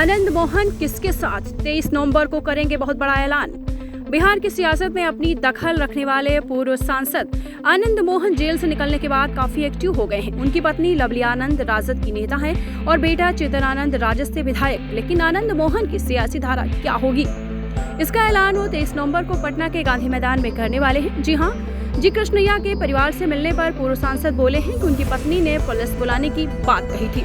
आनंद मोहन किसके साथ 23 नवंबर को करेंगे बहुत बड़ा ऐलान। बिहार की सियासत में अपनी दखल रखने वाले पूर्व सांसद आनंद मोहन जेल से निकलने के बाद काफी एक्टिव हो गए हैं। उनकी पत्नी लवली आनंद राजद की नेता हैं और बेटा चेतन आनंद राजद से विधायक। लेकिन आनंद मोहन की सियासी धारा क्या होगी, इसका ऐलान वो 23 नवंबर को पटना के गांधी मैदान में करने वाले हैं। जी हाँ, जी कृष्णैया के परिवार से मिलने पर पूर्व सांसद बोले हैं कि उनकी पत्नी ने पुलिस बुलाने की बात कही थी।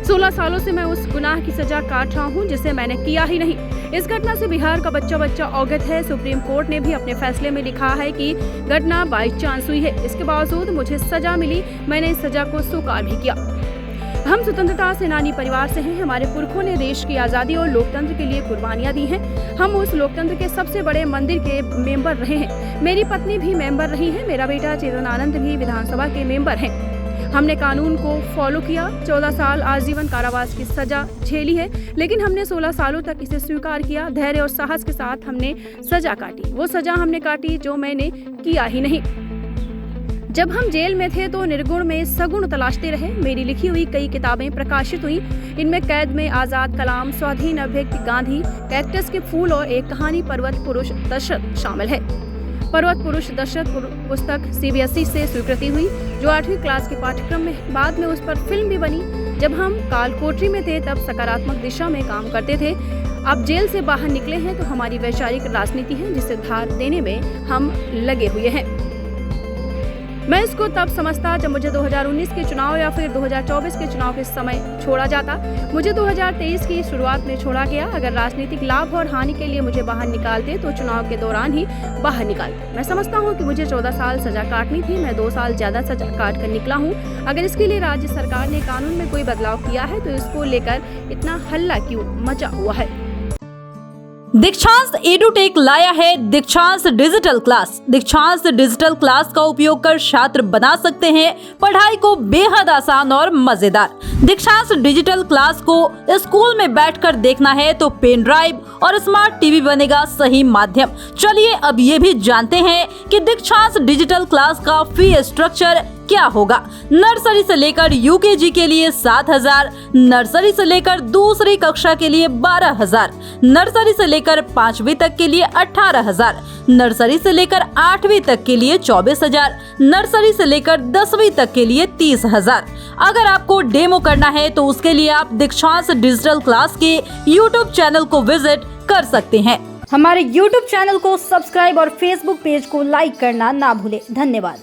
16 सालों से मैं उस गुनाह की सजा काट रहा हूं जिसे मैंने किया ही नहीं। इस घटना से बिहार का बच्चा अवगत है। सुप्रीम कोर्ट ने भी अपने फैसले में लिखा है कि घटना बाई चांस हुई है। इसके बावजूद मुझे सजा मिली, मैंने इस सजा को स्वीकार भी किया। हम स्वतंत्रता सेनानी परिवार से हैं। हमारे पुरखों ने देश की आजादी और लोकतंत्र के लिए कुर्बानियां दी हैं। हम उस लोकतंत्र के सबसे बड़े मंदिर के मेंबर रहे हैं। मेरी पत्नी भी मेंबर रही है। मेरा बेटा चेतन आनंद भी विधानसभा के मेंबर हैं। हमने कानून को फॉलो किया। 14 साल आजीवन कारावास की सजा झेली है, लेकिन हमने 16 सालों तक इसे स्वीकार किया। धैर्य और साहस के साथ हमने सजा काटी। वो सजा हमने काटी जो मैंने किया ही नहीं। जब हम जेल में थे तो निर्गुण में सगुण तलाशते रहे। मेरी लिखी हुई कई किताबें प्रकाशित हुई। इनमें कैद में आजाद, कलाम, स्वाधीन अभिव्यक्ति, गांधी, कैक्टस के फूल और एक कहानी पर्वत पुरुष दशरथ शामिल है। पर्वत पुरुष दशरथ पुस्तक CBSE से स्वीकृति हुई, जो 8वीं क्लास के पाठ्यक्रम में। बाद में उस पर फिल्म भी बनी। जब हम कालकोठरी में थे तब सकारात्मक दिशा में काम करते थे। अब जेल से बाहर निकले हैं तो हमारी वैचारिक राजनीति है जिसे धार देने में हम लगे हुए हैं। मैं इसको तब समझता जब मुझे 2019 के चुनाव या फिर 2024 के चुनाव के समय छोड़ा जाता। मुझे 2023 की शुरुआत में छोड़ा गया। अगर राजनीतिक लाभ और हानि के लिए मुझे बाहर निकालते तो चुनाव के दौरान ही बाहर निकालते। मैं समझता हूँ कि मुझे 14 साल सजा काटनी थी। मैं 2 साल ज्यादा सजा काट कर निकला हूँ। अगर इसके लिए राज्य सरकार ने कानून में कोई बदलाव किया है तो इसको लेकर इतना हल्ला क्यों मचा हुआ है। दीक्षांत एडुटेक लाया है दीक्षांत डिजिटल क्लास। दीक्षांत डिजिटल क्लास का उपयोग कर छात्र बना सकते हैं पढ़ाई को बेहद आसान और मजेदार। दीक्षांत डिजिटल क्लास को स्कूल में बैठकर देखना है तो पेन ड्राइव और स्मार्ट टीवी बनेगा सही माध्यम। चलिए अब ये भी जानते हैं कि दीक्षांत डिजिटल क्लास का फी स्ट्रक्चर क्या होगा। नर्सरी से लेकर UKG के लिए 7,000, नर्सरी से लेकर दूसरी कक्षा के लिए 12,000, नर्सरी से लेकर 5वीं तक के लिए 18,000, नर्सरी से लेकर 8वीं तक के लिए 24,000, नर्सरी से लेकर 10वीं तक के लिए 30,000। अगर आपको डेमो करना है तो उसके लिए आप दीक्षांत डिजिटल क्लास के YouTube चैनल को विजिट कर सकते हैं। हमारे YouTube चैनल को सब्सक्राइब और Facebook पेज को लाइक करना ना भूलें। धन्यवाद।